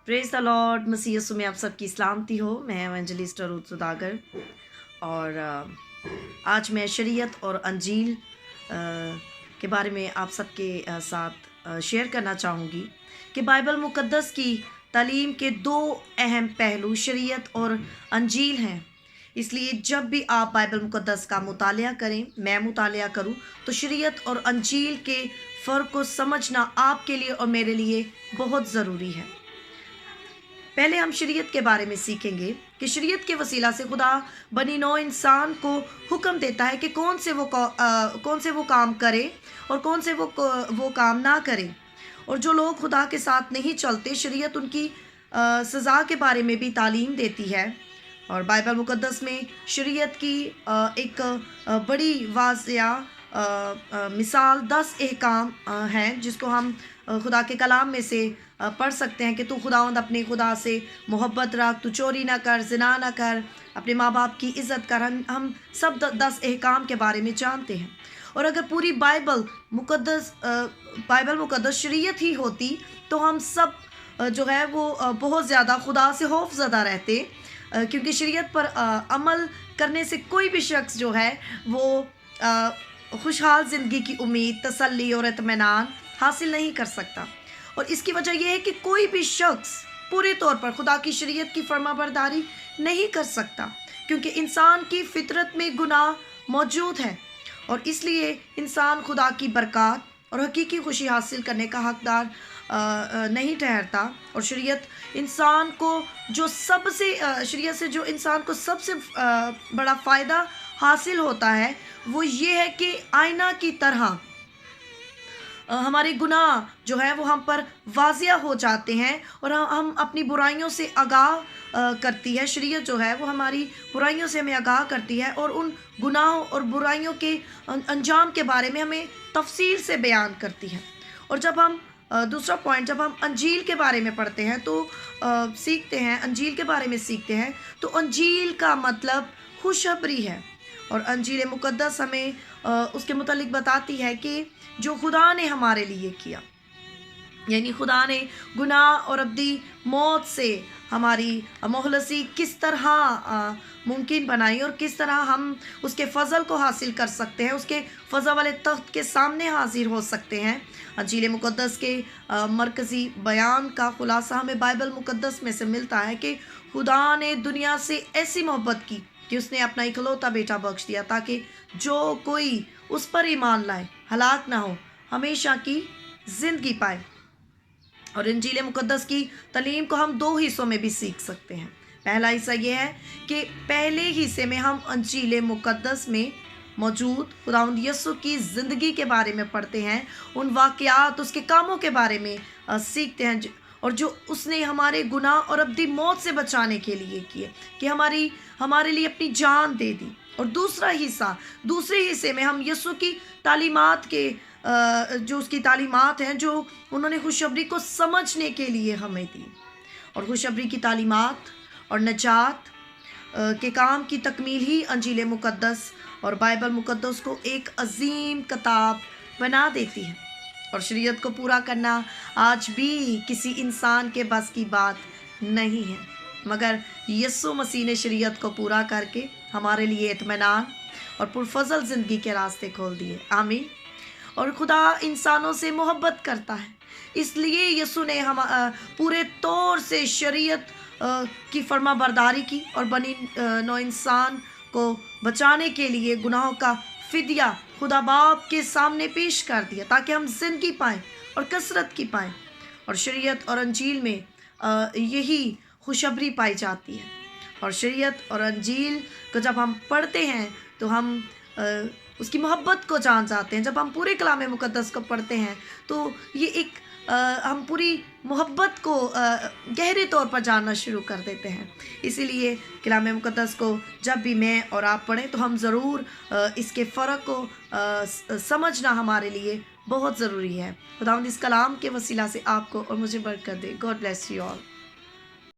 Praise the Lord. मसीह यीशु में आप सबकी सलामती हो। मैं एवेंजलिस्ट रूथ सुदागर और आज मैं शरीयत और अंजील के बारे में आप सबके साथ शेयर करना चाहूँगी कि बाइबल मुक़द्दस की तालीम के दो अहम पहलू शरीयत और अंजील हैं। इसलिए जब भी आप बाइबल मुक़द्दस का मुतालिया करें, मैं मुतालिया करूं, तो शरीयत और अंजील के फ़र्क को समझना आपके लिए और मेरे लिए बहुत ज़रूरी है। पहले हम शरीयत के बारे में सीखेंगे कि शरीयत के वसीला से खुदा बनी नौ इंसान को हुक्म देता है कि कौन से वो काम करे और कौन से वो काम ना करे। और जो लोग खुदा के साथ नहीं चलते, शरीयत उनकी सज़ा के बारे में भी तालीम देती है। और बाइबल मुक़द्दस में शरीयत की एक बड़ी वाज़िया मिसाल 10 अहकाम हैं जिसको हम खुदा के कलाम में से पढ़ सकते हैं कि तू खुदावंद अपने खुदा से मोहब्बत रख, तू चोरी ना कर, ज़िना ना कर, अपने माँ बाप की इज़्ज़त कर। हम सब 10 अहकाम के बारे में जानते हैं। और अगर पूरी बाइबल मुक़द्दस शरीयत ही होती तो हम सब जो है वो बहुत ज़्यादा खुदा से खौफज़दा रहते, क्योंकि शरीयत पर अमल करने से कोई भी शख्स जो है वो खुशहाल ज़िंदगी की उम्मीद, तसल्ली और इत्मीनान हासिल नहीं कर सकता। और इसकी वजह यह है कि कोई भी शख्स पूरे तौर पर खुदा की शरीयत की फरमाबरदारी नहीं कर सकता, क्योंकि इंसान की फितरत में गुनाह मौजूद है और इसलिए इंसान खुदा की बरकत और हकीकी खुशी हासिल करने का हकदार नहीं ठहरता। और शरीयत से जो इंसान को सबसे बड़ा फ़ायदा हासिल होता है वो ये है कि आईना की तरह हमारे गुनाह जो है वो हम पर वाज़िया हो जाते हैं और हम अपनी बुराइयों से आगाह करती है। शरीयत जो है वो हमारी बुराइयों से हमें आगाह करती है और उन गुनाहों और बुराइयों के अंजाम के बारे में हमें तफसील से बयान करती है। और जब हम दूसरा पॉइंट, जब हम अंजील के बारे में पढ़ते हैं तो अंजील के बारे में सीखते हैं तो अंजील का मतलब खुशखबरी है। और अंजील मुक़द्दस हमें उसके मुतालिक बताती है कि जो खुदा ने हमारे लिए किया, यानी खुदा ने गुनाह और अब्दी मौत से हमारी मोहलसी किस तरह मुमकिन बनाई और किस तरह हम उसके फ़ज़ल को हासिल कर सकते हैं, उसके फ़ज़ल वाले तख्त के सामने हाजिर हो सकते हैं। अंजील मुक़द्दस के मरकज़ी बयान का ख़ुलासा हमें बाइबल मुक़द्दस में से मिलता है कि खुदा ने दुनिया से ऐसी मोहब्बत की कि उसने अपना इकलौता बेटा बख्श दिया ताकि जो कोई उस पर ईमान लाए हलाक ना हो, हमेशा की ज़िंदगी पाए। और इंजील मुक़द्दस की तालीम को हम दो हिस्सों में भी सीख सकते हैं। पहला हिस्सा ये है कि पहले हिस्से में हम अंजील मुक़द्दस में मौजूद खुदावंद यीशु की ज़िंदगी के बारे में पढ़ते हैं, उन वाक़यात, उसके कामों के बारे में सीखते हैं और जो उसने हमारे गुनाह और अब्दी मौत से बचाने के लिए किए, कि हमारे लिए अपनी जान दे दी। और दूसरे हिस्से में हम यीशु की तालीमात के जो उसकी तालीमात हैं जो उन्होंने खुशखबरी को समझने के लिए हमें दी। और खुशखबरी की तालीमात और नजात के काम की तकमील ही अंजील मुक़द्दस और बाइबल मुक़द्दस को एक अजीम किताब बना देती है। और शरीयत को पूरा करना आज भी किसी इंसान के बस की बात नहीं है, मगर यीशु मसीह ने शरीयत को पूरा करके हमारे लिए इत्मीनान और पुरफज़ल ज़िंदगी के रास्ते खोल दिए। आमीन। और खुदा इंसानों से मोहब्बत करता है, इसलिए यीशु ने हम पूरे तौर से शरीयत की फरमाबरदारी की और बनी नौ इंसान को बचाने के लिए गुनाहों का फ़िदिया खुदा बाप के सामने पेश कर दिया ताकि हम ज़िंदगी पाएँ और कसरत की पाएँ। और शरीयत और अंजील में यही खुशखबरी पाई जाती है। और शरीयत और अंजील को जब हम पढ़ते हैं तो हम उसकी मोहब्बत को जान जाते हैं। जब हम पूरे कलाम मुक़द्दस को पढ़ते हैं तो ये एक हम पूरी मोहब्बत को गहरे तौर पर जानना शुरू कर देते हैं। इसीलिए कलाम मुक़द्दस को जब भी मैं और आप पढ़ें तो हम ज़रूर इसके फ़र्क को समझना हमारे लिए बहुत ज़रूरी है। खुदावंद इस कलाम के वसीला से आपको और मुझे बरकत दे। God bless you all.